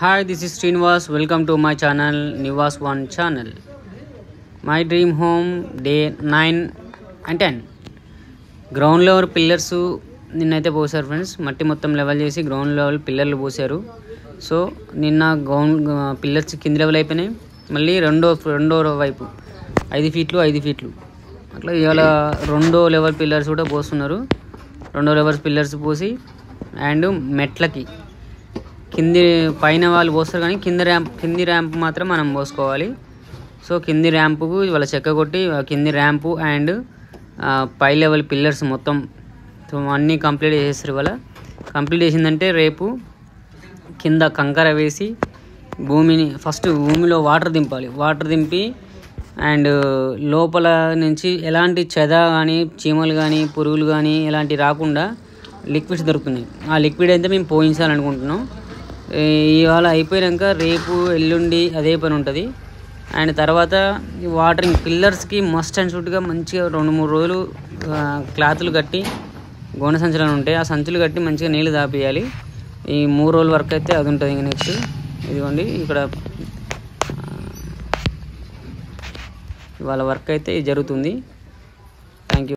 Hi, this is Srinivas. Welcome to my channel, Nivas One channel. My dream home, day 9 and 10. Ground level pillars నిన్నైతే పోసారు friends. మట్టి మొత్తం level చేసి ground level పిల్లర్లు పోసారు. So నిన్న ground pillars కింద level అయిపోయినాయి. మళ్ళీ రెండో వైపు 5 ఫీట్లు 5 ఫీట్లు అట్లా ఇవాళ రెండో లెవెల్ పిల్లర్స్ కూడా పోస్తున్నారు. రెండో లెవెల్ పిల్లర్స్ పోసి అండ్ మెట్లకి కింది పైన వాళ్ళు పోస్తారు కానీ కింది ర్యాంప్ మాత్రం మనం పోసుకోవాలి. సో కింది ర్యాంపుకు వాళ్ళ చెక్క కొట్టి కింది ర్యాంపు అండ్ పై లెవెల్ పిల్లర్స్ మొత్తం అన్నీ కంప్లీట్ చేసేస్తారు. ఇవాళ కంప్లీట్ చేసిందంటే రేపు కింద కంకర వేసి ఫస్ట్ భూమిలో వాటర్ దింపాలి. వాటర్ దింపి అండ్ లోపల నుంచి ఎలాంటి చెద కానీ చీమలు కానీ పురుగులు కానీ ఎలాంటి రాకుండా లిక్విడ్స్ దొరుకుతున్నాయి. ఆ లిక్విడ్ అయితే మేము పోయించాలనుకుంటున్నాం. ఇవాళ అయిపోయాక రేపు ఎల్లుండి అదే పని ఉంటుంది. అండ్ తర్వాత వాటరింగ్ పిల్లర్స్కి మస్ట్ అండ్ షుడ్గా మంచిగా 2-3 రోజులు క్లాతులు కట్టి గోనె సంచులు ఉంటాయి, ఆ సంచులు కట్టి మంచిగా నీళ్ళు దాపియాలి. ఈ 3 రోజుల వరకు అయితే అది ఉంటుంది. ఇంకా నెక్స్ట్ ఇదిగోండి ఇక్కడ ఇవాళ వర్క్ అయితే జరుగుతుంది. Thank you.